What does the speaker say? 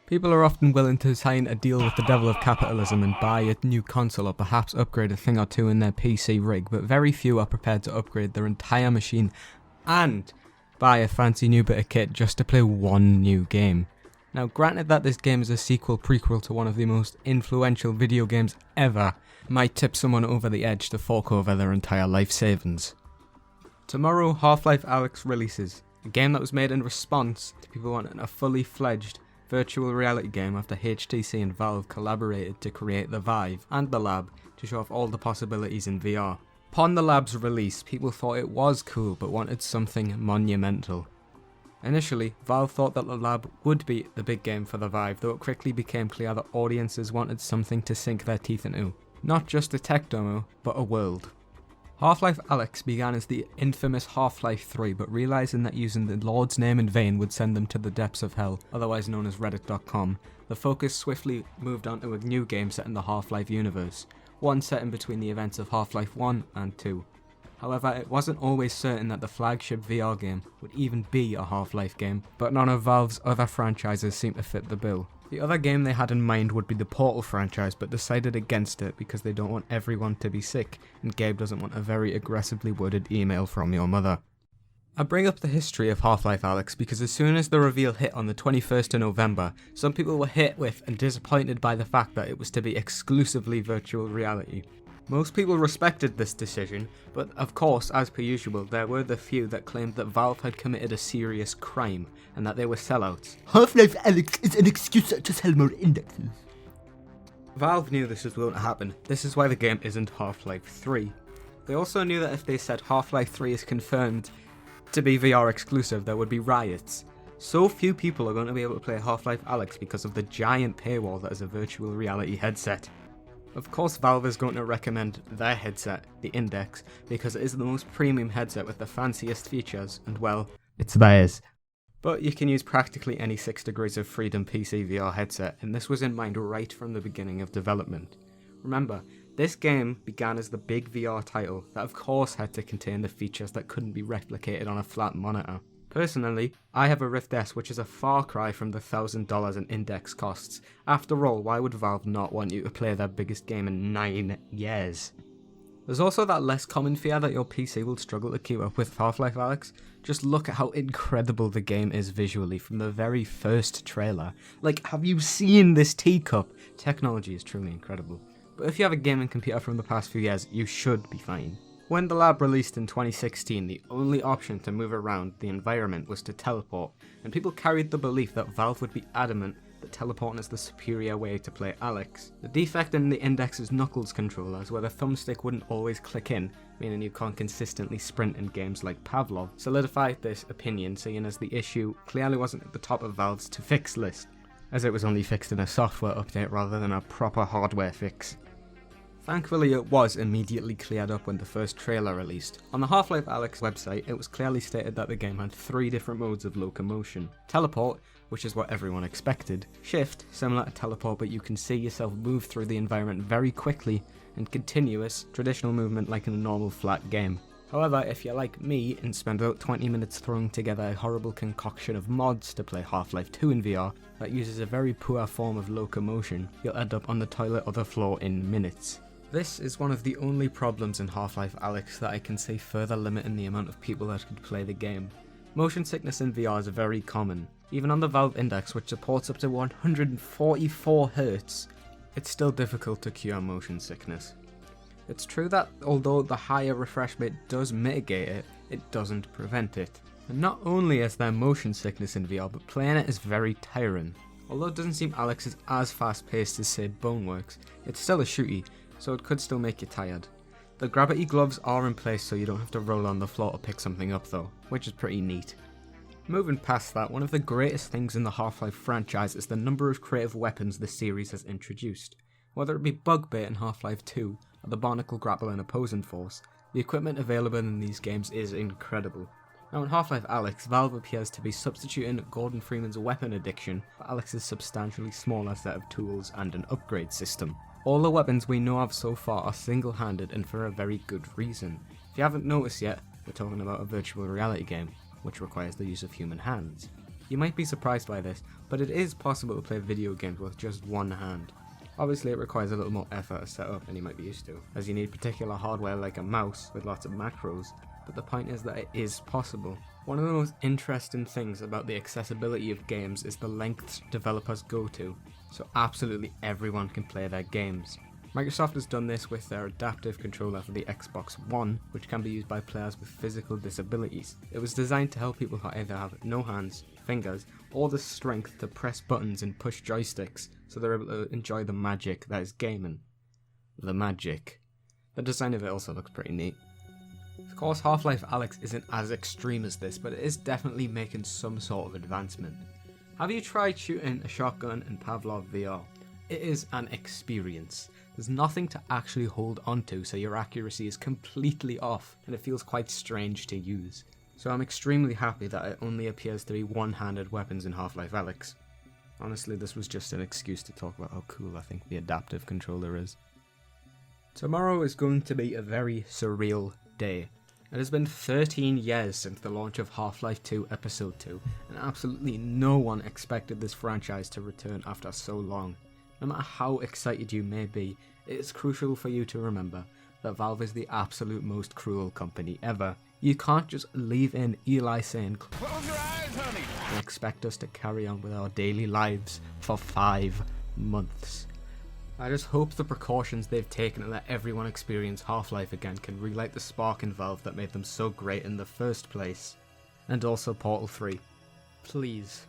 People are often willing to sign a deal with the devil of capitalism and buy a new console or perhaps upgrade a thing or two in their PC rig, but very few are prepared to upgrade their entire machine and buy a fancy new bit of kit just to play one new game. Now, granted that this game is a sequel prequel to one of the most influential video games ever, might tip someone over the edge to fork over their entire life savings. Tomorrow, Half-Life Alyx releases, a game that was made in response to people wanting a fully fledged virtual reality game after HTC and Valve collaborated to create the Vive and the Lab to show off all the possibilities in VR. Upon the Lab's release, people thought it was cool but wanted something monumental. Initially, Valve thought that the Lab would be the big game for the Vive, though it quickly became clear that audiences wanted something to sink their teeth into. Not just a tech demo, but a world. Half-Life Alyx began as the infamous Half-Life 3, but realising that using the Lord's name in vain would send them to the depths of hell, otherwise known as reddit.com, the focus swiftly moved on to a new game set in the Half-Life universe, one set in between the events of Half-Life 1 and 2. However, it wasn't always certain that the flagship VR game would even be a Half-Life game, but none of Valve's other franchises seemed to fit the bill. The other game they had in mind would be the Portal franchise, but decided against it because they don't want everyone to be sick, and Gabe doesn't want a very aggressively worded email from your mother. I bring up the history of Half-Life Alyx because as soon as the reveal hit on the 21st of November, some people were hit with and disappointed by the fact that it was to be exclusively virtual reality. Most people respected this decision, but of course, as per usual, there were the few that claimed that Valve had committed a serious crime, and that they were sellouts. Half-Life Alyx is an excuse to sell more indexes. Valve knew this was going to happen. This is why the game isn't Half-Life 3. They also knew that if they said Half-Life 3 is confirmed to be VR exclusive, there would be riots. So few people are going to be able to play Half-Life Alyx because of the giant paywall that is a virtual reality headset. Of course, Valve is going to recommend their headset, the Index, because it is the most premium headset with the fanciest features, and well, it's theirs. But you can use practically any 6 Degrees of Freedom PC VR headset, and this was in mind right from the beginning of development. Remember, this game began as the big VR title that of course had to contain the features that couldn't be replicated on a flat monitor. Personally, I have a Rift S, which is a far cry from the $1,000 in Index costs. After all, why would Valve not want you to play their biggest game in 9 years? There's also that less common fear that your PC will struggle to keep up with Half-Life Alyx. Just look at how incredible the game is visually from the very first trailer. Like, have you seen this teacup? Technology is truly incredible. But if you have a gaming computer from the past few years, you should be fine. When the Lab released in 2016, the only option to move around the environment was to teleport, and people carried the belief that Valve would be adamant that teleporting is the superior way to play Alyx. The defect in the Index's Knuckles controllers, where the thumbstick wouldn't always click in, meaning you can't consistently sprint in games like Pavlov, solidified this opinion, seeing as the issue clearly wasn't at the top of Valve's to-fix list, as it was only fixed in a software update rather than a proper hardware fix. Thankfully, it was immediately cleared up when the first trailer released. On the Half-Life Alyx website, it was clearly stated that the game had 3 different modes of locomotion. Teleport, which is what everyone expected. Shift, similar to teleport but you can see yourself move through the environment very quickly. And continuous, traditional movement like in a normal flat game. However, if you're like me and spend about 20 minutes throwing together a horrible concoction of mods to play Half-Life 2 in VR that uses a very poor form of locomotion, you'll end up on the toilet or the floor in minutes. This is one of the only problems in Half-Life Alyx that I can see further limiting the amount of people that could play the game. Motion sickness in VR is very common. Even on the Valve Index, which supports up to 144 Hz, it's still difficult to cure motion sickness. It's true that although the higher refresh rate does mitigate it, it doesn't prevent it. And not only is there motion sickness in VR, but playing it is very tiring. Although it doesn't seem Alyx is as fast paced as say Boneworks, it's still a shooty, so it could still make you tired. The gravity gloves are in place so you don't have to roll on the floor to pick something up though, which is pretty neat. Moving past that, one of the greatest things in the Half-Life franchise is the number of creative weapons the series has introduced. Whether it be Bugbait in Half-Life 2, or the Barnacle Grapple in Opposing Force, the equipment available in these games is incredible. Now in Half-Life Alyx, Valve appears to be substituting Gordon Freeman's weapon addiction for Alyx's substantially smaller set of tools and an upgrade system. All the weapons we know of so far are single-handed and for a very good reason. If you haven't noticed yet, we're talking about a virtual reality game, which requires the use of human hands. You might be surprised by this, but it is possible to play video games with just one hand. Obviously it requires a little more effort to set up than you might be used to, as you need particular hardware like a mouse with lots of macros, but the point is that it is possible. One of the most interesting things about the accessibility of games is the lengths developers go to, so absolutely everyone can play their games. Microsoft has done this with their adaptive controller for the Xbox One, which can be used by players with physical disabilities. It was designed to help people who either have no hands, fingers, or the strength to press buttons and push joysticks, so they're able to enjoy the magic that is gaming. The magic. The design of it also looks pretty neat. Of course, Half-Life Alyx isn't as extreme as this, but it is definitely making some sort of advancement. Have you tried shooting a shotgun in Pavlov VR? It is an experience. There's nothing to actually hold onto, so your accuracy is completely off, and it feels quite strange to use. So I'm extremely happy that it only appears to be one-handed weapons in Half-Life Alyx. Honestly, this was just an excuse to talk about how cool I think the adaptive controller is. Tomorrow is going to be a very surreal day. It has been 13 years since the launch of Half-Life 2 Episode 2, and absolutely no one expected this franchise to return after so long. No matter how excited you may be, it is crucial for you to remember that Valve is the absolute most cruel company ever. You can't just leave in Eli saying "Close your eyes, honey," and expect us to carry on with our daily lives for 5 months. I just hope the precautions they've taken to let everyone experience Half-Life again can relight the spark in Valve that made them so great in the first place. And also Portal 3. Please.